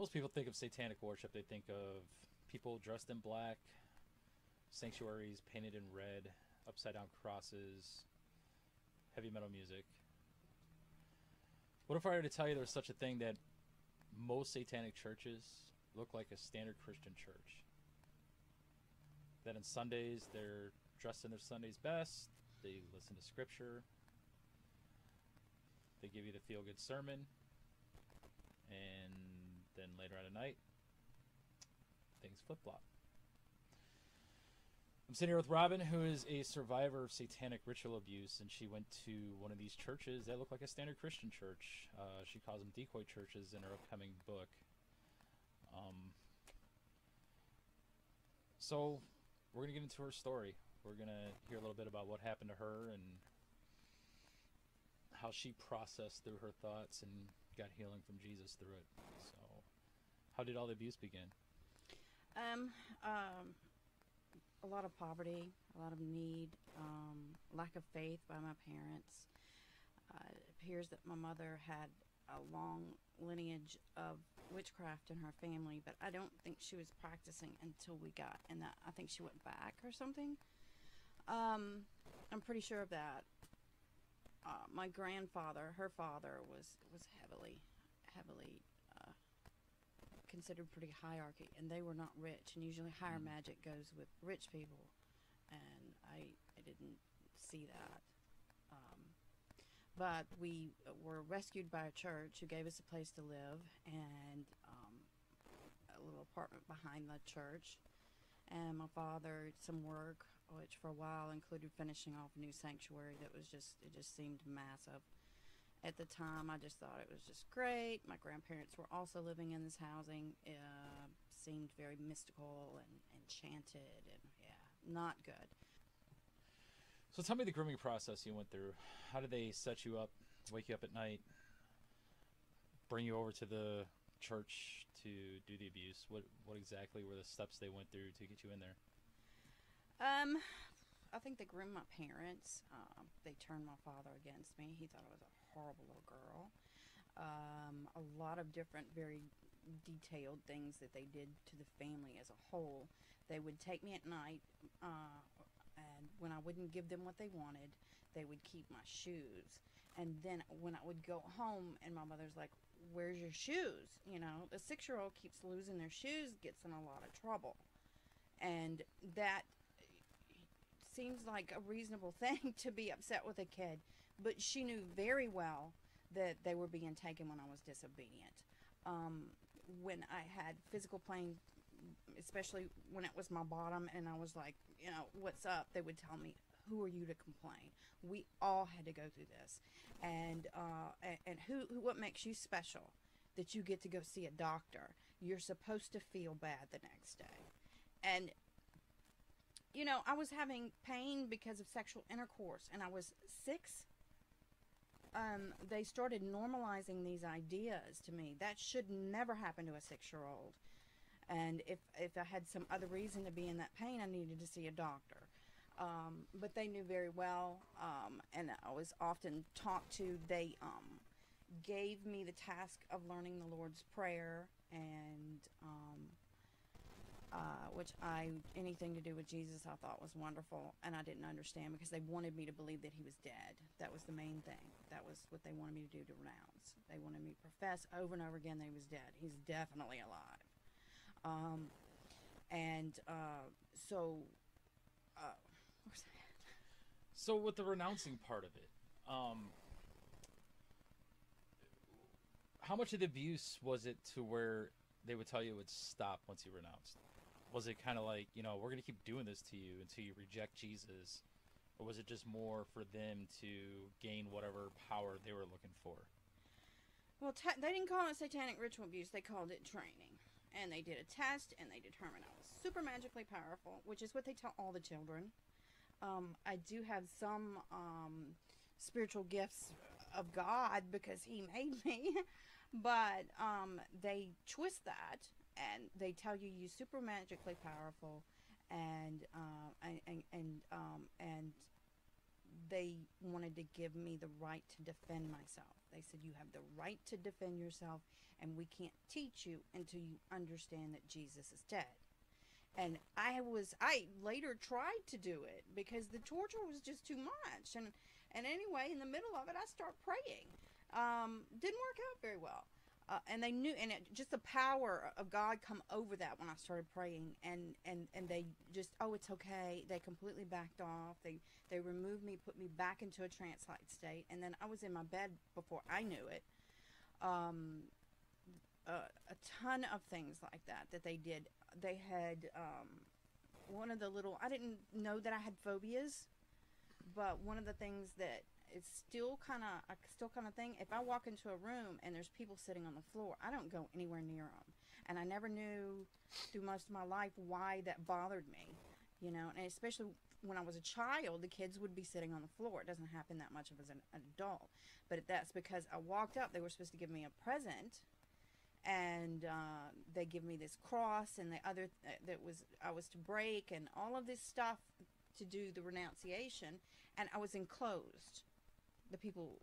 most people think of satanic worship, they think of people dressed in black, sanctuaries painted in red, upside down crosses, heavy metal music. What if I were to tell you there's such a thing that most satanic churches look like a standard Christian church? That on Sundays they're dressed in their Sunday's best, they listen to scripture, they give you the feel-good sermon, and then later on at night, things flip-flop. I'm sitting here with Robyn, who is a survivor of satanic ritual abuse, and she went to one of these churches that look like a standard Christian church. She calls them decoy churches in her upcoming book. So we're going to get into her story. We're going to hear a little bit about what happened to her and how she processed through her thoughts and got healing from Jesus through it. So how did all the abuse begin? A lot of poverty, a lot of need, lack of faith by my parents. It appears that my mother had a long lineage of witchcraft in her family, but I don't think she was practicing until we got in that. I think she went back or something. I'm pretty sure of that. My grandfather, her father, was heavily considered pretty hierarchy, and they were not rich, and usually higher magic goes with rich people, and I didn't see that. But we were rescued by a church who gave us a place to live, and a little apartment behind the church, and my father some work, which for a while included finishing off a new sanctuary that was it just seemed massive. At the time, I just thought it was just great. My grandparents were also living in this housing. Seemed very mystical and enchanted, and yeah, not good. So tell me the grooming process you went through. How did they set you up, wake you up at night, bring you over to the church to do the abuse? What exactly were the steps they went through to get you in there? I think they groomed my parents. They turned my father against me. He thought I was a horrible little girl. A lot of different, very detailed things that they did to the family as a whole. They would take me at night, and when I wouldn't give them what they wanted, they would keep my shoes. And then when I would go home, and my mother's like, "Where's your shoes?" You know, the 6-year-old keeps losing their shoes, gets in a lot of trouble. And that seems like a reasonable thing to be upset with a kid, but she knew very well that they were being taken when I was disobedient. When I had physical pain, especially when it was my bottom, and I was like, you know, what's up? They would tell me, "Who are you to complain? We all had to go through this, and what makes you special that you get to go see a doctor? You're supposed to feel bad the next day." And you know, I was having pain because of sexual intercourse, and I was 6. They started normalizing these ideas to me. That should never happen to a 6-year-old. And if I had some other reason to be in that pain, I needed to see a doctor. But they knew very well, and I was often talked to. They gave me the task of learning the Lord's Prayer, and which anything to do with Jesus I thought was wonderful, and I didn't understand because they wanted me to believe that he was dead. That was the main thing. That was what they wanted me to do, to renounce. They wanted me to profess over and over again that he was dead. He's definitely alive. So with the renouncing part of it, how much of the abuse was it to where they would tell you it would stop once you renounced? Was it kind of like, you know, we're going to keep doing this to you until you reject Jesus? Or was it just more for them to gain whatever power they were looking for? Well, they didn't call it satanic ritual abuse. They called it training. And they did a test, and they determined I was super magically powerful, which is what they tell all the children. I do have some spiritual gifts of God because he made me. But they twist that, and they tell you you're super magically powerful, and they wanted to give me the right to defend myself. They said, you have the right to defend yourself, and we can't teach you until you understand that Jesus is dead. And I later tried to do it because the torture was just too much. And anyway, in the middle of it, I start praying. Didn't work out very well. And they knew, and just the power of God come over that when I started praying, and they just, oh, it's okay. They completely backed off. They removed me, put me back into a trance-like state, and then I was in my bed before I knew it. A ton of things like that they did. They had one of the little, I didn't know that I had phobias, but one of the things that it's still kind of thing. If I walk into a room and there's people sitting on the floor, I don't go anywhere near them. And I never knew through most of my life why that bothered me, you know. And especially when I was a child, the kids would be sitting on the floor. It doesn't happen that much as an adult, but that's because I walked up. They were supposed to give me a present, and they give me this cross and the other I was to break and all of this stuff to do the renunciation, and I was enclosed. The people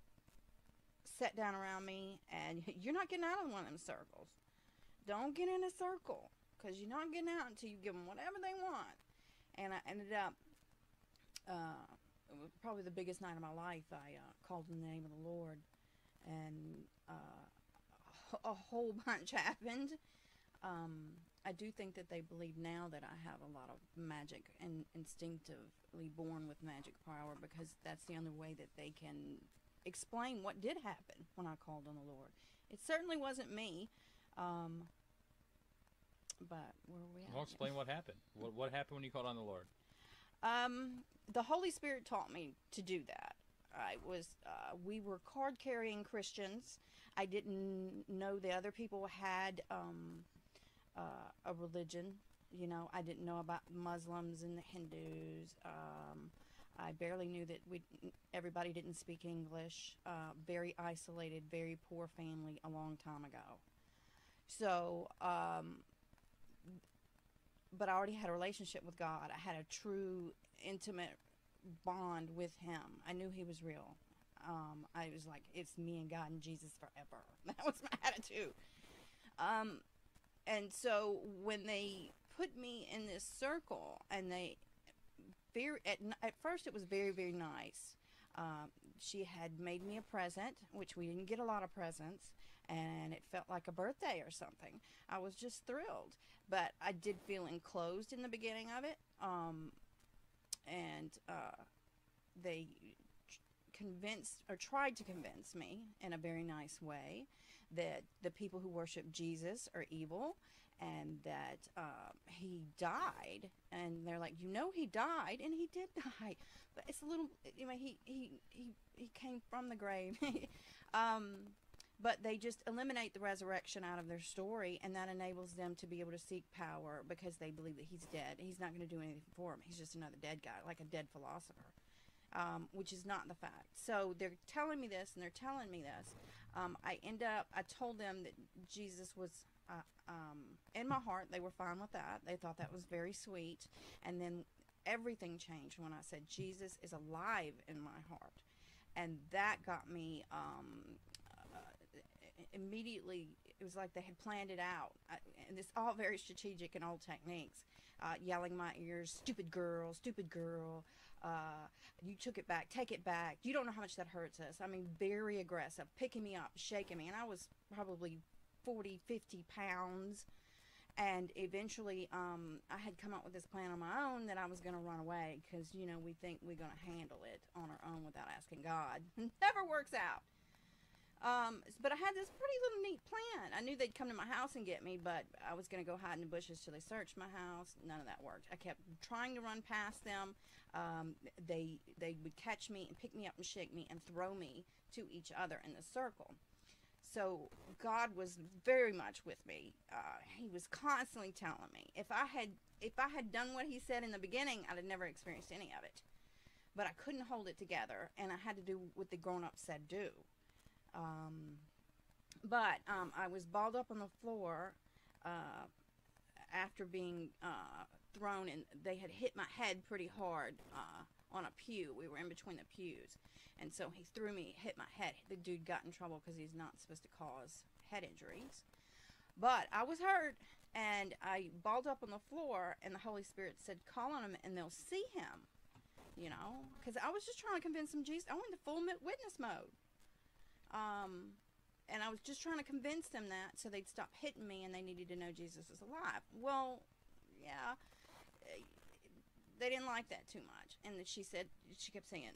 sat down around me, and you're not getting out of one of them circles. Don't get in a circle, because you're not getting out until you give them whatever they want. And I ended up, it was probably the biggest night of my life. I called in the name of the Lord, and a whole bunch happened. I do think that they believe now that I have a lot of magic and instinctively born with magic power, because that's the only way that they can explain what did happen when I called on the Lord. It certainly wasn't me, but where are we at? Well, explain what happened. What happened when you called on the Lord? The Holy Spirit taught me to do that. We were card-carrying Christians. I didn't know the other people had a religion. You know, I didn't know about Muslims and the Hindus. I barely knew that everybody didn't speak English. Very isolated, very poor family a long time ago. So, but I already had a relationship with God. I had a true, intimate bond with Him. I knew He was real. I was like, it's me and God and Jesus forever. That was my attitude. And so when they put me in this circle, and at first it was very, very nice. She had made me a present, which we didn't get a lot of presents, and it felt like a birthday or something. I was just thrilled, but I did feel enclosed in the beginning of it. They tried to convince me in a very nice way that the people who worship Jesus are evil, and that He died. And they're like, you know, He died, and He did die, but it's a little, you know, he came from the grave. But they just eliminate the resurrection out of their story, and that enables them to be able to seek power, because they believe that He's dead. He's not going to do anything for them. He's just another dead guy, like a dead philosopher, which is not the fact. So they're telling me this, and they're telling me this. I told them that Jesus was in my heart. They were fine with that. They thought that was very sweet. And then everything changed when I said Jesus is alive in my heart. And that got me immediately. It was like they had planned it out. And it's all very strategic and old techniques. Yelling in my ears, stupid girl, you took it back, take it back. You don't know how much that hurts us. I mean, very aggressive, picking me up, shaking me. And I was probably 40, 50 pounds. And eventually, I had come up with this plan on my own that I was going to run away, because, you know, we think we're going to handle it on our own without asking God. Never works out. But I had this pretty little neat plan. I knew they'd come to my house and get me, but I was going to go hide in the bushes till they searched my house. None of that worked. I kept trying to run past them. They would catch me and pick me up and shake me and throw me to each other in the circle. So God was very much with me. He was constantly telling me, if I had done what He said in the beginning, I'd have never experienced any of it. But I couldn't hold it together, and I had to do what the grown-ups said do. I was balled up on the floor after being thrown, and they had hit my head pretty hard on a pew. We were in between the pews. And so he threw me, hit my head. The dude got in trouble because he's not supposed to cause head injuries. But I was hurt, and I balled up on the floor, and the Holy Spirit said, call on him, and they'll see him. You know, because I was just trying to convince them Jesus. I went into full witness mode. And I was just trying to convince them that so they'd stop hitting me and they needed to know Jesus was alive. Well, yeah, they didn't like that too much. And she kept saying,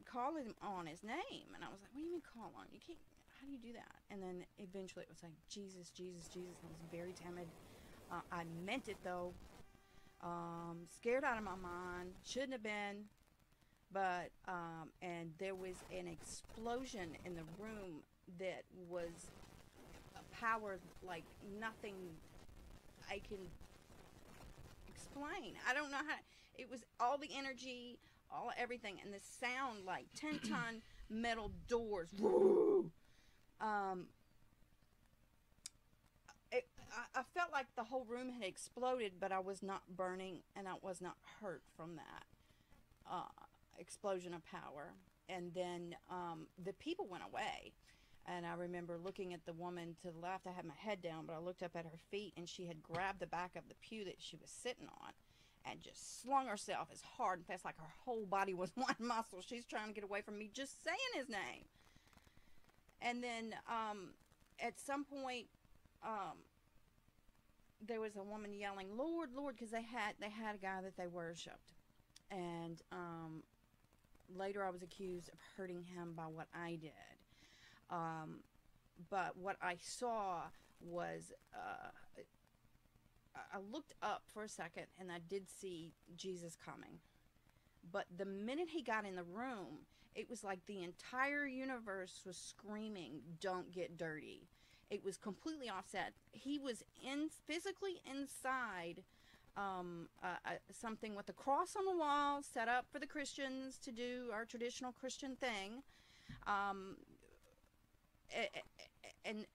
call him on his name. And I was like, what do you mean call on? You can't, how do you do that? And then eventually it was like, Jesus, Jesus, Jesus. I was very timid. I meant it though. Scared out of my mind. Shouldn't have been. But, and there was an explosion in the room that was a power like nothing I can explain. I don't know how, it was all the energy, all everything, and the sound like 10-ton metal doors. I felt like the whole room had exploded, but I was not burning, and I was not hurt from that. Explosion of power. And then the people went away, and I remember looking at the woman to the left. I had my head down, but I looked up at her feet, and she had grabbed the back of the pew that she was sitting on and just slung herself as hard and fast, like her whole body was one muscle. She's trying to get away from me just saying his name. And then at some point there was a woman yelling, Lord, Lord, because they had a guy that they worshipped. And later I was accused of hurting him by what I did. But what I saw was, I looked up for a second and I did see Jesus coming. But the minute he got in the room, it was like the entire universe was screaming, don't get dirty. It was completely offset. He was physically inside something with a cross on the wall set up for the Christians to do our traditional Christian thing. And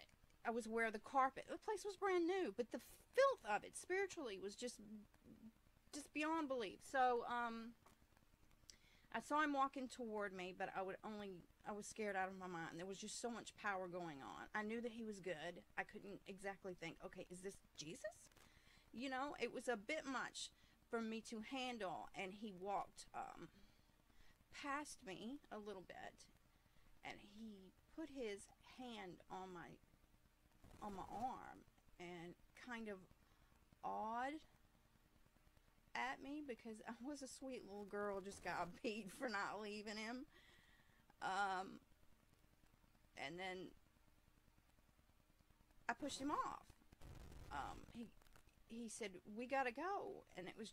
I was aware of the carpet. The place was brand new, but the filth of it spiritually was just beyond belief. So I saw him walking toward me, but I was scared out of my mind. There was just so much power going on. I knew that he was good. I couldn't exactly think, okay, is this Jesus? You know, it was a bit much for me to handle, and he walked past me a little bit, and he put his hand on my arm and kind of awed at me because I was a sweet little girl, just got beat for not leaving him. And then I pushed him off. He said, we gotta go. And it was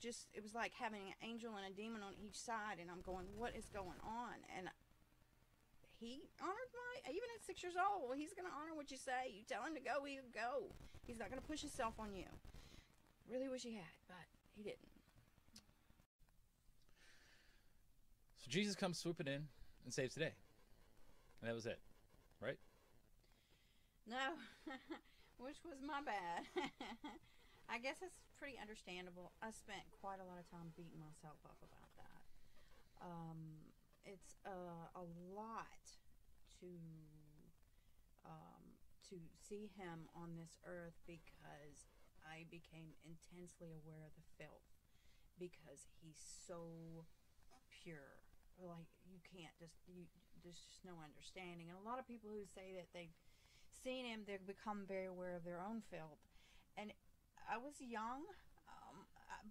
like having an angel and a demon on each side, and I'm going, what is going on? And he honored even at 6 years old, well, he's gonna honor what you say. You tell him to go, he'll go. He's not gonna push himself on you. Really wish he had, but he didn't. So Jesus comes swooping in and saves the day. And that was it, right? No, which was my bad. I guess it's pretty understandable. I spent quite a lot of time beating myself up about that. It's a lot to see him on this earth, because I became intensely aware of the filth, because he's so pure. Like, you can't there's just no understanding. And a lot of people who say that they've seen him, they've become very aware of their own filth. And I was young,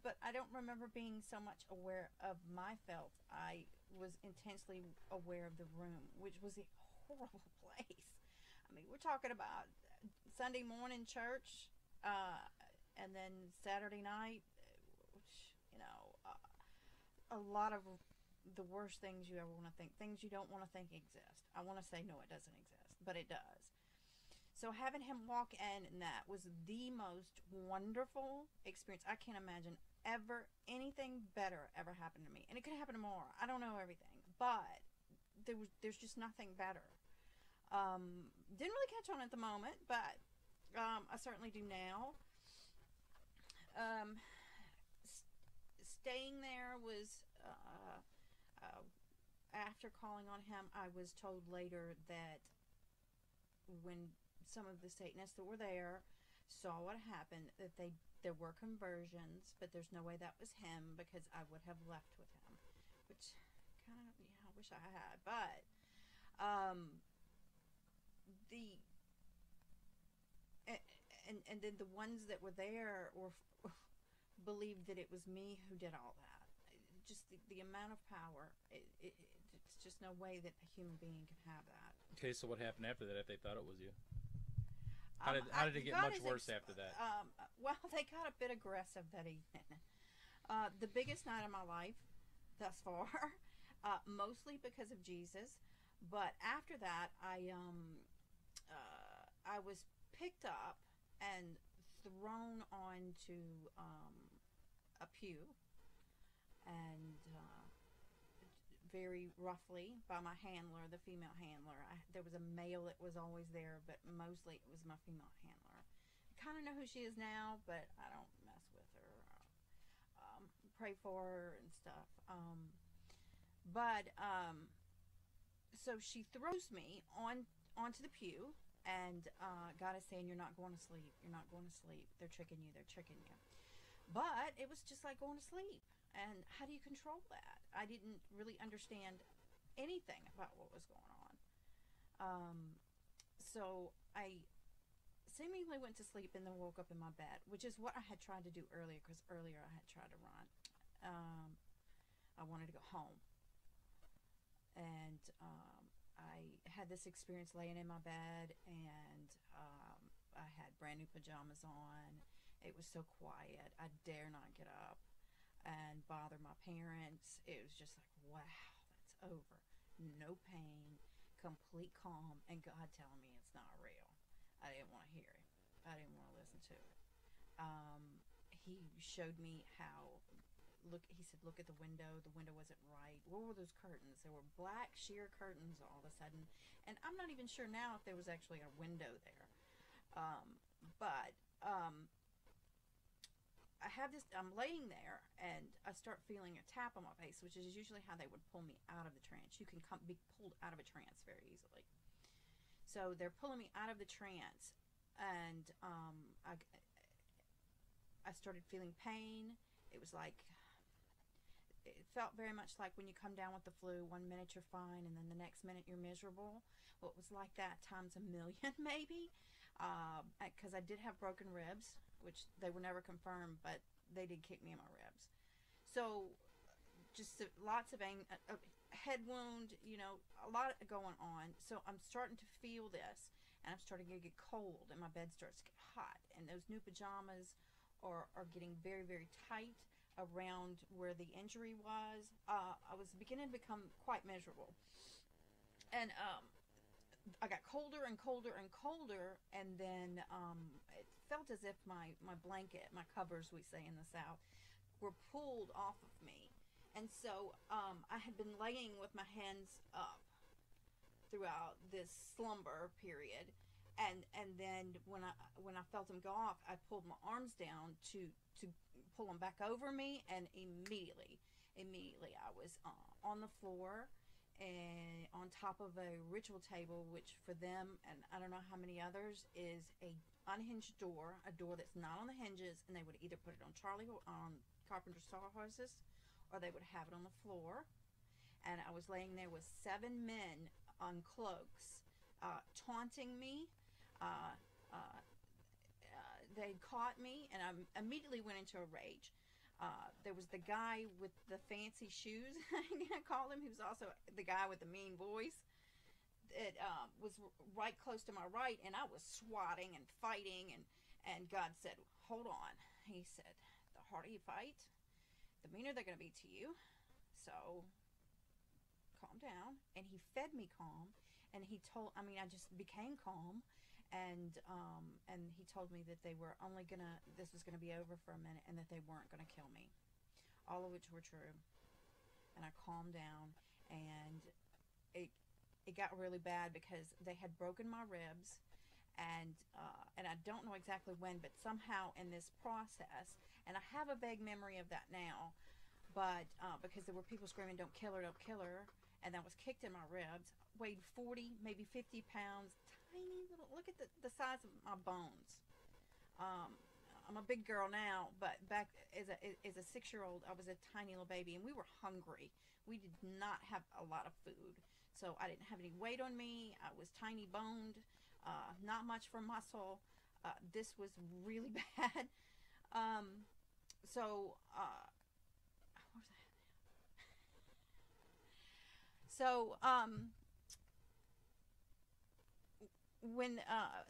but I don't remember being so much aware of my filth. I was intensely aware of the room, which was a horrible place. I mean, we're talking about Sunday morning church, and then Saturday night, you know, a lot of the worst things you ever want to think, things you don't want to think exist. I want to say no, it doesn't exist, but it does. So having him walk in, and that was the most wonderful experience. I can't imagine anything better ever happened to me. And it could happen tomorrow. I don't know everything, but there's just nothing better. Didn't really catch on at the moment, but I certainly do now. um, staying there was, after calling on him, I was told later that when some of the Satanists that were there saw what happened, that there were conversions, but there's no way that was him, because I would have left with him, which kind of, yeah, I wish I had. But the and then the ones that were there were believed that it was me who did all that. Just the amount of power, it's just no way that a human being can have that. Okay, so what happened after that if they thought it was you? How did it get much worse after that? Well, they got a bit aggressive that evening. The biggest night of my life thus far, mostly because of Jesus. But after that, I was picked up and thrown onto a pew, and very roughly by my handler, the female handler. There was a male that was always there, but mostly it was my female handler. I kind of know who she is now, but I don't mess with her. Pray for her and stuff. So she throws me onto the pew, and God is saying, "You're not going to sleep. You're not going to sleep. They're tricking you. They're tricking you." But it was just like going to sleep. And how do you control that? I didn't really understand anything about what was going on. So I seemingly went to sleep and then woke up in my bed, which is what I had tried to do earlier, because earlier I had tried to run. I wanted to go home. And I had this experience laying in my bed, and I had brand new pajamas on. It was so quiet. I dare not get up and bother my parents. It was just like, wow, that's over. No pain, complete calm, and God telling me it's not real. I didn't want to hear it. I didn't want to listen to it. He showed me how, he said, look at the window. The window wasn't right. What were those curtains? There were black sheer curtains all of a sudden. And I'm not even sure now if there was actually a window there. I have this, I'm laying there, and I start feeling a tap on my face, which is usually how they would pull me out of the trance. You can be pulled out of a trance very easily. So they're pulling me out of the trance, and I started feeling pain. It was like, it felt very much like when you come down with the flu. 1 minute you're fine, and then the next minute you're miserable. Well, it was like that times a million, maybe, because I did have broken ribs, which they were never confirmed, but they did kick me in my ribs. So just lots of head wound, you know, a lot going on. So I'm starting to feel this, and I'm starting to get cold, and my bed starts to get hot, and those new pajamas are getting very, very tight around where the injury was. I was beginning to become quite miserable, and I got colder and colder and colder, and then it felt as if my blanket, my covers, we say in the South, were pulled off of me. And so I had been laying with my hands up throughout this slumber period, and then when I felt them go off, I pulled my arms down to pull them back over me, and immediately I was on the floor, and on top of a ritual table, which for them, and I don't know how many others, is a unhinged door, a door that's not on the hinges, and they would either put it on carpenter's saw horses, or they would have it on the floor. And I was laying there with 7 men on cloaks, taunting me. They caught me, and I immediately went into a rage. There was the guy with the fancy shoes, I'm gonna call him. He was also the guy with the mean voice. It was right close to my right, and I was swatting and fighting, and God said, hold on. He said, the harder you fight, the meaner they're gonna be to you, so calm down. And he fed me calm, and I just became calm. And he told me that they were this was gonna be over for a minute, and that they weren't gonna kill me, all of which were true. And I calmed down, and it got really bad because they had broken my ribs, and I don't know exactly when, but somehow in this process, And I have a vague memory of that now, but because there were people screaming, don't kill her, don't kill her. And that was kicked in my ribs. Weighed 40, maybe 50 pounds. Tiny little, look at the size of my bones. I'm a big girl now, but back as a 6-year-old, I was a tiny little baby, and we were hungry. We did not have a lot of food, so I didn't have any weight on me. I was tiny boned, not much for muscle. This was really bad. So what was I? So when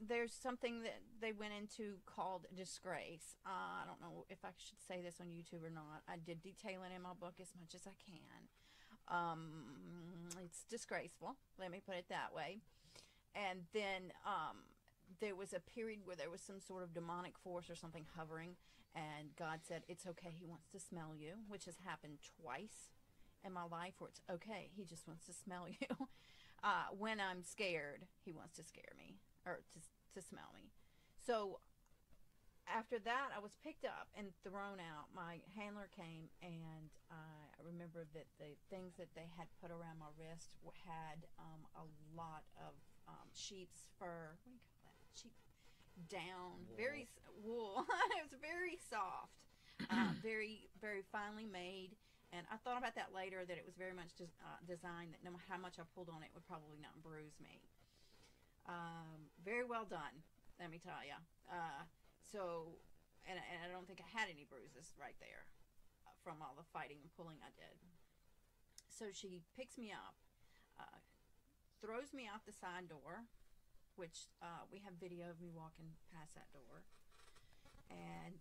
there's something that they went into called Disgrace. I don't know if I should say this on YouTube or not. I did detail it in my book as much as I can. It's disgraceful, let me put it that way. And then there was a period where there was some sort of demonic force or something hovering, and God said, it's okay, he wants to smell you, which has happened twice in my life where it's okay, he just wants to smell you. When I'm scared, he wants to scare me, or to smell me. So after that, I was picked up and thrown out. My handler came, and I remember that the things that they had put around my wrist had a lot of sheep's fur. What do you call that? Sheep down. Wool. Very wool. It was very soft, very, very finely made. And I thought about that later, that it was very much just designed that no matter how much I pulled on it, would probably not bruise me. Very well done, let me tell you. And I don't think I had any bruises right there from all the fighting and pulling I did. So she picks me up, throws me out the side door, which we have video of me walking past that door. And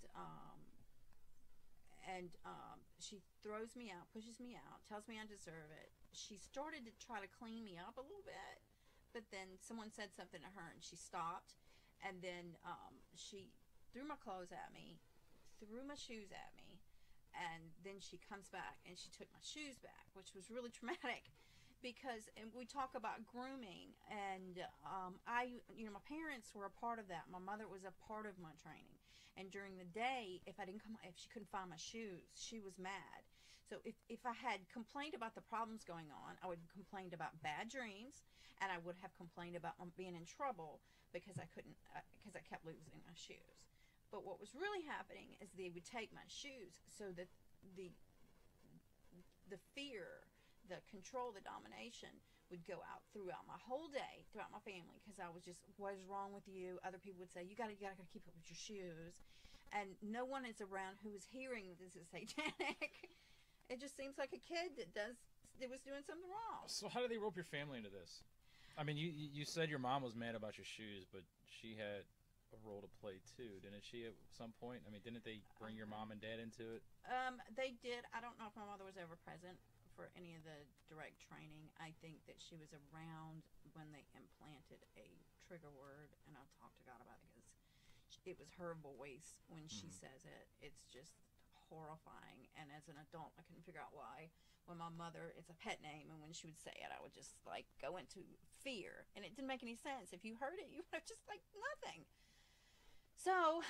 she throws me out, pushes me out, tells me I deserve it. She started to try to clean me up a little bit, but then someone said something to her and she stopped. And then she threw my clothes at me, threw my shoes at me, and then she comes back and she took my shoes back, which was really traumatic. Because, and we talk about grooming, and my parents were a part of that. My mother was a part of my training. And during the day, if she couldn't find my shoes, she was mad. So if I had complained about the problems going on, I would have complained about bad dreams, and I would have complained about being in trouble because I kept losing my shoes. But what was really happening is they would take my shoes, so that the fear, the control, the domination would go out throughout my whole day, throughout my family, because I was just, what is wrong with you? Other people would say, you gotta keep up with your shoes. And no one is around who is hearing this is satanic. It just seems like a kid that was doing something wrong. So how did they rope your family into this? I mean, you said your mom was mad about your shoes, but she had a role to play too, didn't she, at some point? I mean, didn't they bring your mom and dad into it? They did. I don't know if my mother was ever present for any of the direct training. I think that she was around when they implanted a trigger word, and I'll talk to God about it, because it was her voice when she says it. It's just horrifying, and as an adult I couldn't figure out why. When my mother, it's a pet name, and when she would say it, I would just like go into fear, and it didn't make any sense. If you heard it, you would have just like nothing. So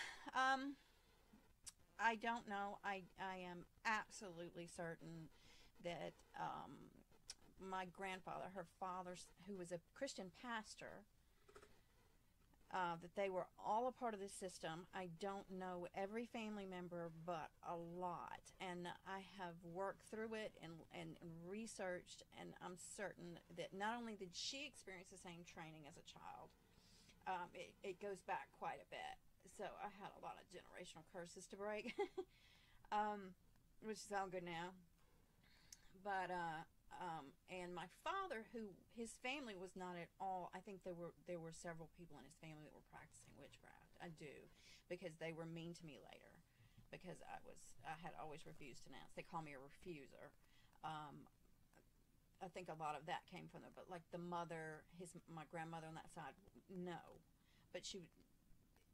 I don't know. I am absolutely certain that my grandfather, her father, who was a Christian pastor, that they were all a part of this system. I don't know every family member, but a lot. And I have worked through it and researched, and I'm certain that not only did she experience the same training as a child, it goes back quite a bit. So I had a lot of generational curses to break, which is all good now. But and my father, who his family was not at all, I think there were several people in his family that were practicing witchcraft. I do, because they were mean to me later, because I had always refused to announce. They call me a refuser. I think a lot of that came from them, but like the mother, my grandmother on that side, no, but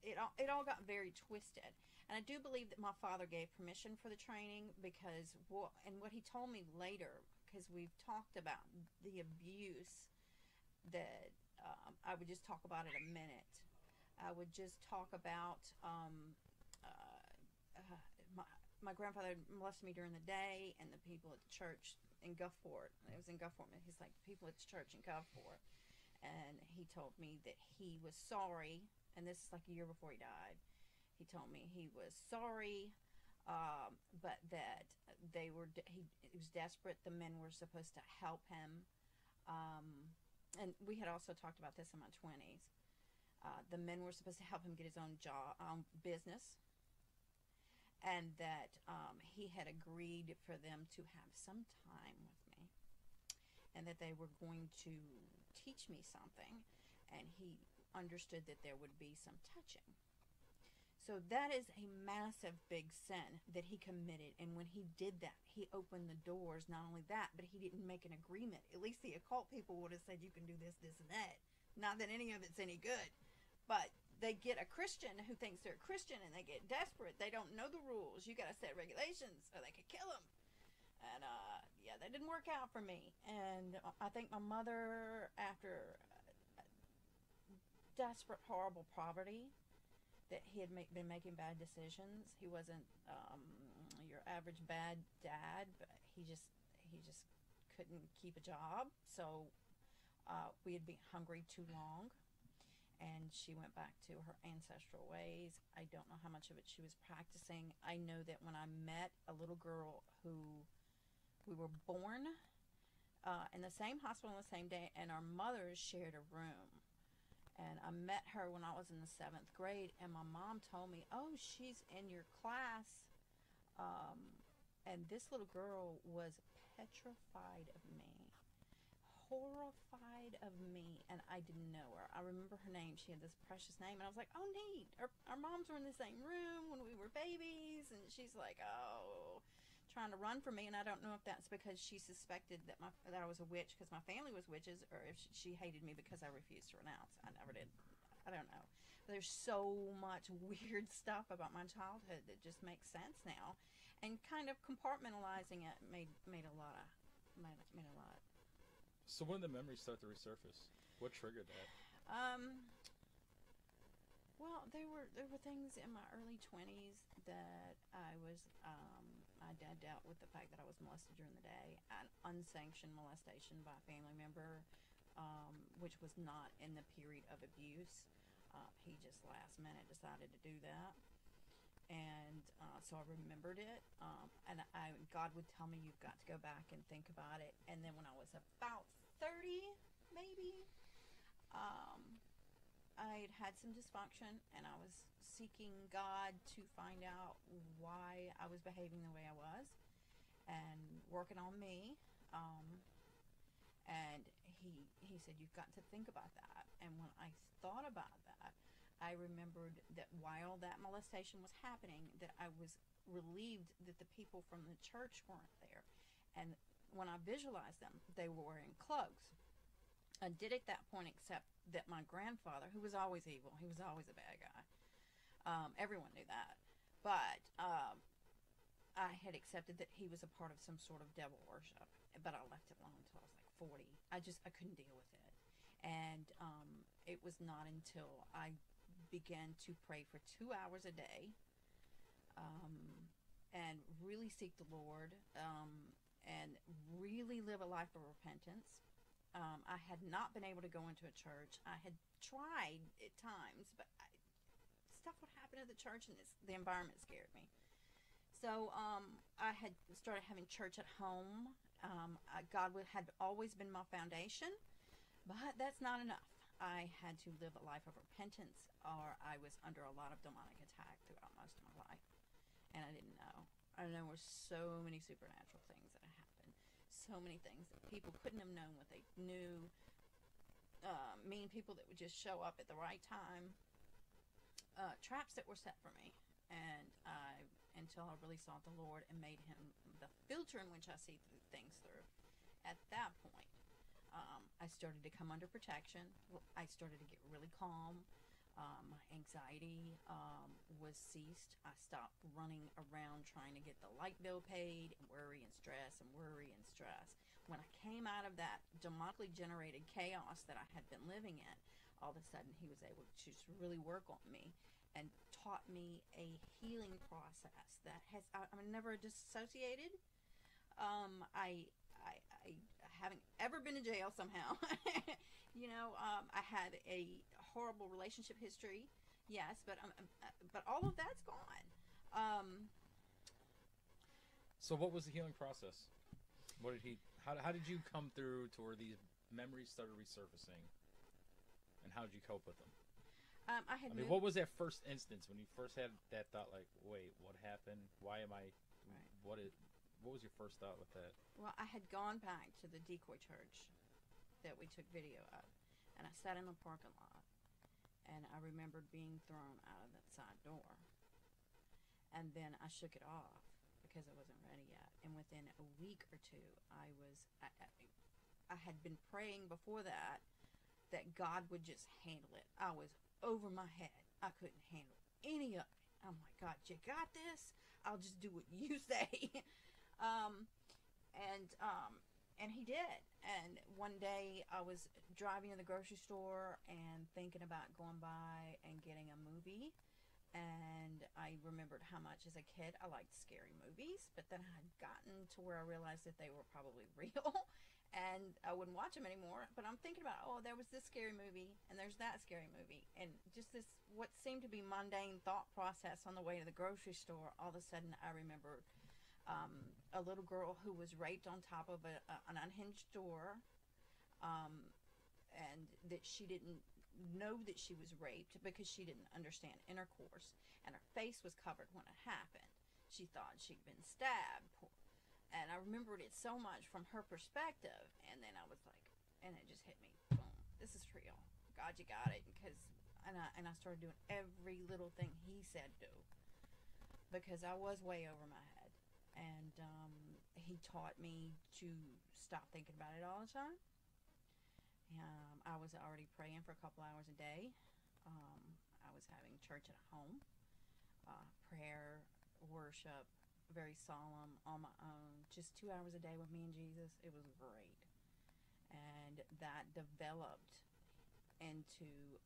it all got very twisted. And I do believe that my father gave permission for the training, because what he told me later, because we've talked about the abuse that I would just talk about it a minute. I would just talk about my grandfather molested me during the day, and the people at the church in Gulfport, it was in Gulfport, he's like, people at the church in Gulfport, and he told me that he was sorry, and this is like a year before he died. He told me he was sorry, but that he was desperate. The men were supposed to help him, and we had also talked about this in my 20s. The men were supposed to help him get his own job, business, and that he had agreed for them to have some time with me, and that they were going to teach me something, and he understood that there would be some touching. So that is a massive big sin that he committed, and when he did that, he opened the doors. Not only that, but he didn't make an agreement. At least the occult people would have said, you can do this, this, and that. Not that any of it's any good, but they get a Christian who thinks they're a Christian, and they get desperate. They don't know the rules. You got to set regulations or they could kill them. And yeah, that didn't work out for me. And I think my mother, after desperate, horrible poverty, that he had been making bad decisions. He wasn't your average bad dad, but he just couldn't keep a job. So we had been hungry too long, and she went back to her ancestral ways. I don't know how much of it she was practicing. I know that when I met a little girl who we were born in the same hospital on the same day, and our mothers shared a room. And I met her when I was in the 7th grade, and my mom told me, oh, she's in your class. And this little girl was petrified of me, horrified of me, and I didn't know her. I remember her name. She had this precious name, and I was like, oh, neat. Our moms were in the same room when we were babies, and she's like, oh, trying to run from me. And I don't know if that's because she suspected that I was a witch because my family was witches, or if she hated me because I refused to renounce. I never did. I don't know. There's so much weird stuff about my childhood that just makes sense now, and kind of compartmentalizing it made a lot. So when did the memories start to resurface? What triggered that? Well, there were things in my early 20s that my dad dealt with the fact that I was molested during the day, an unsanctioned molestation by a family member, which was not in the period of abuse. He just last minute decided to do that, and so I remembered it. And God would tell me, you've got to go back and think about it. And then when I was about 30, maybe, I had some dysfunction, and I was seeking God to find out why I was behaving the way I was, and working on me. And he said, you've got to think about that. And when I thought about that, I remembered that while that molestation was happening, that I was relieved that the people from the church weren't there. And when I visualized them, they were wearing clothes. I did at that point accept that my grandfather, who was always evil, he was always a bad guy. Everyone knew that. But I had accepted that he was a part of some sort of devil worship. But I left it alone until I was like 40. I couldn't deal with it. And it was not until I began to pray for 2 hours a day, and really seek the Lord, and really live a life of repentance. I had not been able to go into a church. I had tried at times, but stuff would happen at the church, and the environment scared me. So I had started having church at home. God had always been my foundation, but that's not enough. I had to live a life of repentance, or I was under a lot of demonic attack throughout most of my life, and I didn't know. I know there were so many supernatural things that happened, so many things that people couldn't have known what they knew, mean people that would just show up at the right time, traps that were set for me, and until I really sought the Lord and made him the filter in which I see things through. At that point, I started to come under protection. I started to get really calm. My anxiety was ceased. I stopped running around trying to get the light bill paid, and worry and stress and worry and stress. When I came out of that demonically generated chaos that I had been living in, all of a sudden he was able to just really work on me and taught me a healing process that has, I'm never dissociated. I haven't ever been to jail somehow. I had a horrible relationship history, yes, but all of that's gone. So what was the healing process? What did he? How did you come through to where these memories started resurfacing, and how did you cope with them? What was that first instance when you first had that thought? Like, wait, what happened? Why am I? Right. What was your first thought with that? Well, I had gone back to the decoy church that we took video of, and I sat in the parking lot, and I remembered being thrown out of that side door, and then I shook it off because I wasn't ready yet. And within a week or two, I had been praying before that God would just handle it. I was over my head. I couldn't handle any of it. I'm like, God, you got this? I'll just do what you say. And he did. And one day I was driving to the grocery store and thinking about going by and getting a movie. And I remembered how much as a kid I liked scary movies, but then I had gotten to where I realized that they were probably real and I wouldn't watch them anymore. But I'm thinking about, oh, there was this scary movie and there's that scary movie, and just this what seemed to be mundane thought process on the way to the grocery store. All of a sudden I remembered a little girl who was raped on top of an unhinged door, and that she didn't know that she was raped because she didn't understand intercourse, and her face was covered when it happened. She thought she'd been stabbed, and I remembered it so much from her perspective. And then I was like, and it just hit me, boom, this is real. God, you got it. And I started doing every little thing he said do, because I was way over my head. And he taught me to stop thinking about it all the time. I was already praying for a couple hours a day. I was having church at home, prayer, worship, very solemn, on my own, just 2 hours a day with me and Jesus. It was great. And that developed into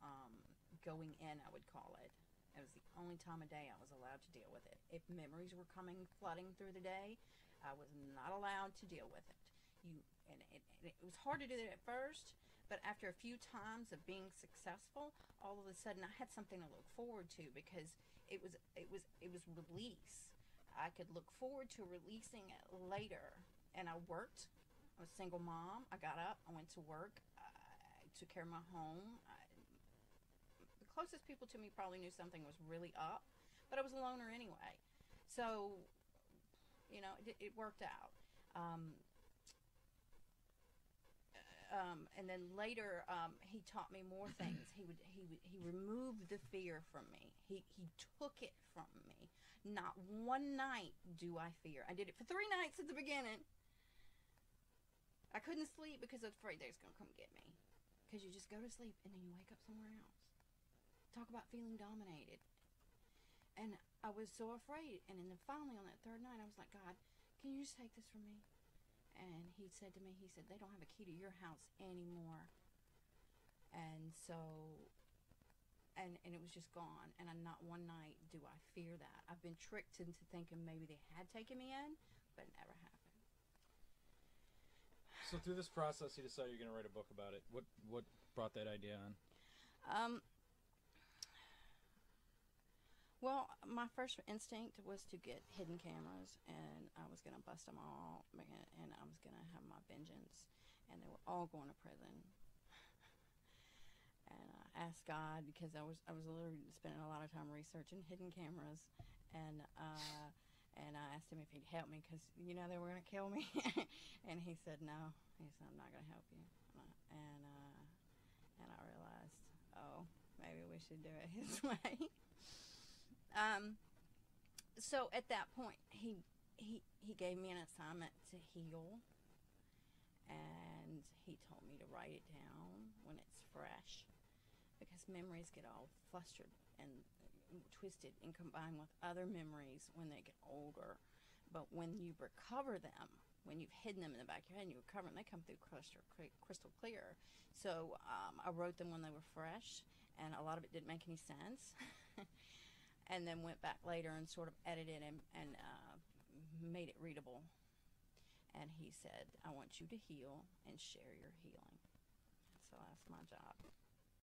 going in, I would call it. It was the only time of day I was allowed to deal with it. If memories were coming flooding through the day, I was not allowed to deal with it. It was hard to do that at first, but after a few times of being successful, all of a sudden I had something to look forward to, because it was release. I could look forward to releasing it later. And I worked. I was a single mom. I got up. I went to work. I took care of my home. The closest people to me probably knew something was really up, but I was a loner anyway. So, it worked out. And then later, he taught me more things. He removed the fear from me. He took it from me. Not one night do I fear. I did it for 3 nights at the beginning. I couldn't sleep because I was afraid they was going to come get me. Because you just go to sleep and then you wake up somewhere else. Talk about feeling dominated. And I was so afraid. And then finally on that 3rd night, I was like, God, can you just take this from me? And he said to me, they don't have a key to your house anymore. And so, and it was just gone. And not one night do I fear that. I've been tricked into thinking maybe they had taken me in, but it never happened. So through this process, you decided you're going to write a book about it. What brought that idea on? Well, my first instinct was to get hidden cameras, and I was going to bust them all, and I was going to have my vengeance, and they were all going to prison. And I asked God, because I was literally spending a lot of time researching hidden cameras, and I asked him if he'd help me, because they were going to kill me. And he said no. He said, I'm not going to help you. And I realized, oh, maybe we should do it his way. So at that point, he gave me an assignment to heal, and he told me to write it down when it's fresh, because memories get all flustered and twisted and combined with other memories when they get older. But when you recover them, when you've hidden them in the back of your head and you recover them, they come through crystal clear. So I wrote them when they were fresh, and a lot of it didn't make any sense. and then went back later and sort of edited and made it readable. And he said, I want you to heal and share your healing. So that's my job.